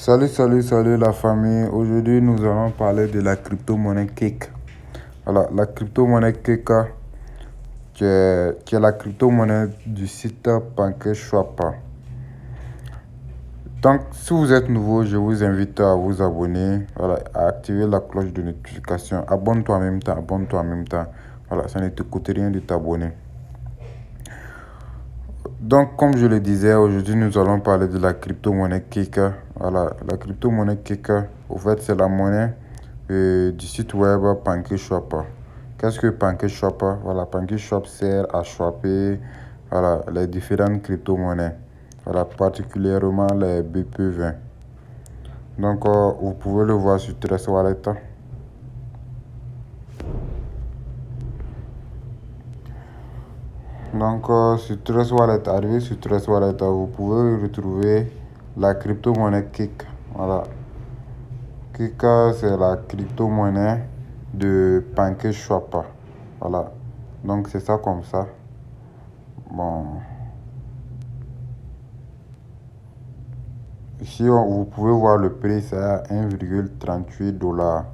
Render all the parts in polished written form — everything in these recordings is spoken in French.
Salut la famille. Aujourd'hui, nous allons parler de la crypto-monnaie Cake. Voilà, la crypto-monnaie Cake, qui est la crypto-monnaie du site PancakeSwap. Donc, si vous êtes nouveau, je vous invite à vous abonner, voilà, à activer la cloche de notification. Abonne-toi en même temps. Voilà, ça ne te coûte rien de t'abonner. Donc, comme je le disais, aujourd'hui, nous allons parler de la crypto-monnaie Cake. Voilà, la crypto-monnaie Cake, au fait, c'est la monnaie du site web PancakeSwap. Qu'est-ce que PancakeSwap? Voilà, PancakeSwap sert à swapper, voilà, les différentes crypto-monnaies, voilà, particulièrement les BP20. Donc, vous pouvez le voir sur Trust Wallet. Donc, arrivé sur Trust Wallet, vous pouvez retrouver la crypto-monnaie Kik. Voilà. Kik, c'est la crypto-monnaie de PancakeSwap. Voilà. Donc, c'est ça comme ça. Bon. Ici, vous pouvez voir le prix, c'est à 1,38 $.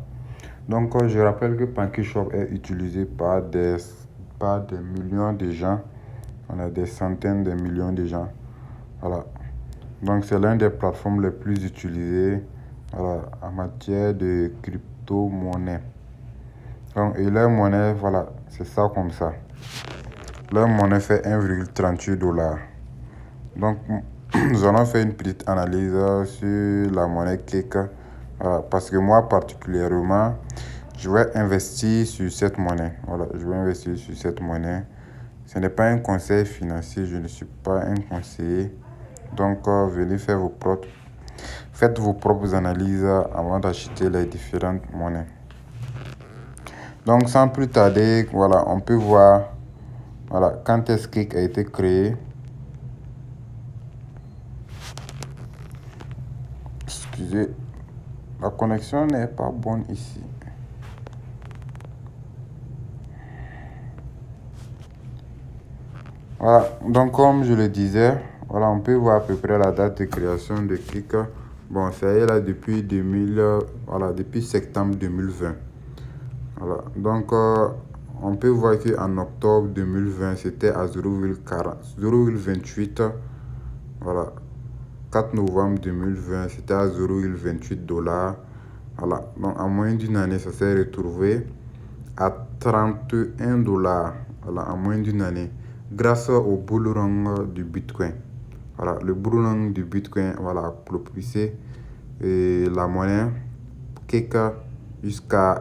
Donc, je rappelle que PancakeSwap est utilisé par des millions de gens. On a des centaines de millions de gens. Voilà. Donc, c'est l'une des plateformes les plus utilisées, voilà, en matière de crypto-monnaie. Donc, et leur monnaie, voilà, c'est ça comme ça. Leur monnaie fait 1,38 $. Donc, nous allons faire une petite analyse sur la monnaie Cake. Voilà, parce que moi, particulièrement, je vais investir sur cette monnaie. Voilà, je vais investir sur cette monnaie. Ce n'est pas un conseil financier, je ne suis pas un conseiller. Donc, faites vos propres analyses avant d'acheter les différentes monnaies. Donc, sans plus tarder, voilà, on peut voir, voilà, quand est-ce Cake a été créé. Excusez, la connexion n'est pas bonne ici. Voilà, donc comme je le disais, voilà, on peut voir à peu près la date de création de Cake. Bon, ça y est là depuis depuis septembre 2020. Voilà, donc on peut voir qu'en octobre 2020, c'était à 0,28. Voilà, 4 novembre 2020, c'était à 0,28 $. Voilà, donc en moins d'une année, ça s'est retrouvé à 31 $. Voilà, en moins d'une année, grâce au bull run du Bitcoin. Voilà, le bull run du Bitcoin, voilà, a propulsé la monnaie Cake jusqu'à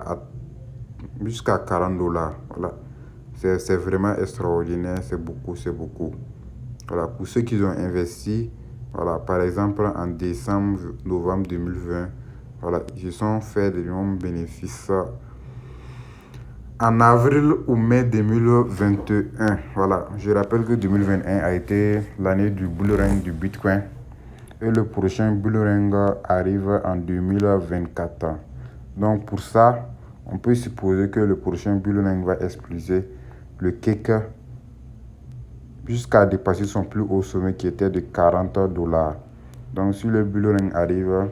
40 $. Voilà, c'est vraiment extraordinaire, c'est beaucoup. Voilà, pour ceux qui ont investi, voilà, par exemple en novembre 2020, voilà, ils ont fait des bons bénéfices en avril ou mai 2021. Voilà, je rappelle que 2021 a été l'année du bull run du Bitcoin et le prochain bull run arrive en 2024. Donc pour ça, on peut supposer que le prochain bull run va exploser le Cake jusqu'à dépasser son plus haut sommet qui était de 40 $. Donc si le bull run arrive,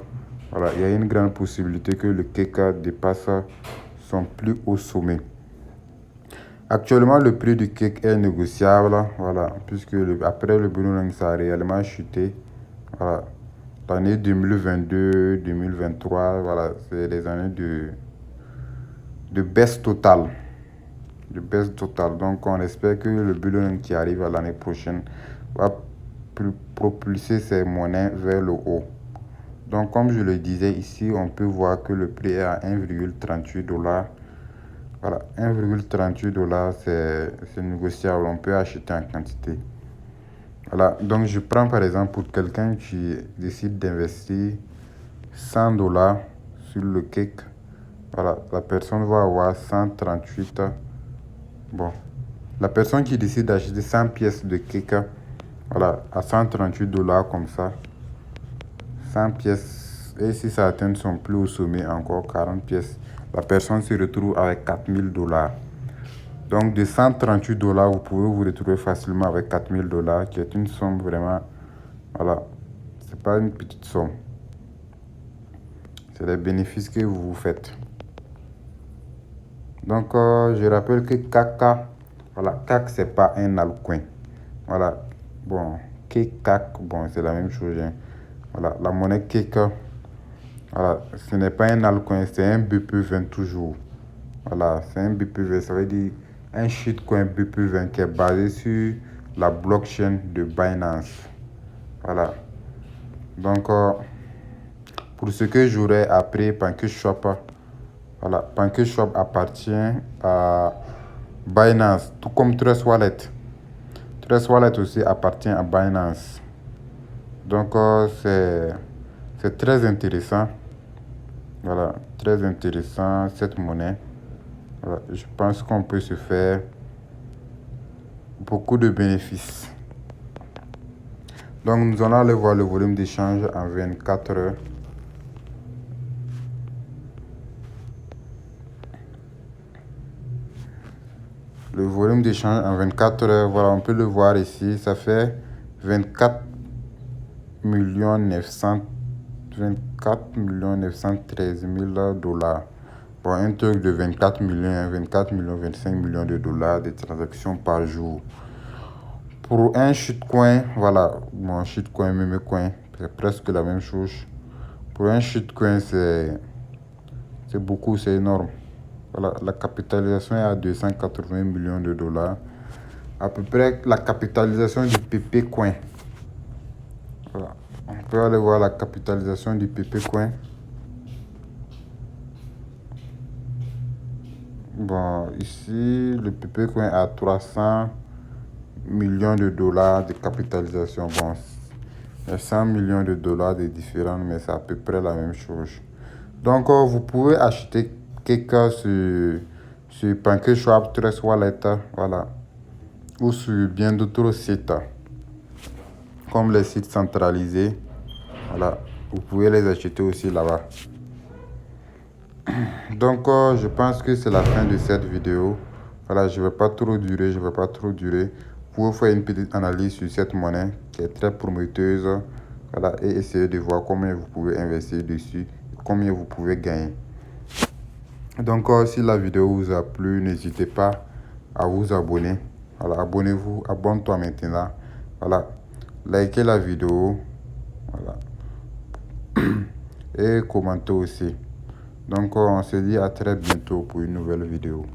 voilà, il y a une grande possibilité que le Cake dépasse son plus haut sommet. Actuellement, le prix du Cake est négociable, voilà, puisque après le bull run, ça a réellement chuté. Voilà, l'année 2022-2023, voilà, c'est des années de baisse totale. Donc, on espère que le bull run qui arrive à l'année prochaine va propulser ces monnaies vers le haut. Donc, comme je le disais ici, on peut voir que le prix est à 1,38 $. Voilà, 1,38 $, c'est négociable, on peut acheter en quantité. Voilà, donc je prends par exemple pour quelqu'un qui décide d'investir 100 $ sur le Cake. Voilà, la personne va avoir 138. Bon, la personne qui décide d'acheter 100 pièces de Cake, voilà, à 138 $ comme ça, 100 pièces, et si ça atteint son plus haut sommet, encore 40 pièces, la personne se retrouve avec 4000 $. Donc de 138 $, vous pouvez vous retrouver facilement avec 4000 $, qui est une somme vraiment, voilà, c'est pas une petite somme. C'est les bénéfices que vous vous faites. Donc, je rappelle que KK, voilà, CAC, c'est pas un altcoin. Voilà, bon, KCAC, bon, c'est la même chose. Hein. Voilà, la monnaie KK, voilà, ce n'est pas un altcoin, c'est un BP20 toujours. Voilà, c'est un BP20, ça veut dire un shitcoin BP20 qui est basé sur la blockchain de Binance. Voilà. Donc, pour ce que j'aurais appris, PancakeSwap, voilà, PancakeSwap appartient à Binance, tout comme Trust Wallet. Trust Wallet aussi appartient à Binance. Donc, c'est très intéressant. Voilà, très intéressant cette monnaie. Voilà, je pense qu'on peut se faire beaucoup de bénéfices. Donc, nous allons aller voir le volume d'échange en 24 heures. Le volume d'échange en 24 heures, voilà, on peut le voir ici. Ça fait 24 913 000 dollars. Bon, un truc de 24 millions, 25 millions de dollars de transactions par jour. Pour un shitcoin, voilà, mon shitcoin, memecoin, c'est presque la même chose. Pour un shitcoin, c'est beaucoup, c'est énorme. Voilà, la capitalisation est à 280 millions de dollars. À peu près la capitalisation du PP Coin. Voilà. On peut aller voir la capitalisation du PP Coin. Bon, ici, le PP Coin a 300 millions de dollars de capitalisation. Bon, il y a 100 millions de dollars de différents, mais c'est à peu près la même chose. Donc, vous pouvez acheter quelque sur PancakeSwap, Trust Wallet, voilà, ou sur bien d'autres sites, comme les sites centralisés. Voilà, vous pouvez les acheter aussi là-bas. Donc, je pense que c'est la fin de cette vidéo. Voilà, je ne vais pas trop durer, Vous faire une petite analyse sur cette monnaie qui est très prometteuse. Voilà, et essayer de voir combien vous pouvez investir dessus, combien vous pouvez gagner. Donc, si la vidéo vous a plu, n'hésitez pas à vous abonner. Voilà, abonnez-vous, abonne-toi maintenant. Voilà, likez la vidéo. Voilà. Et commentez aussi. Donc, on se dit à très bientôt pour une nouvelle vidéo.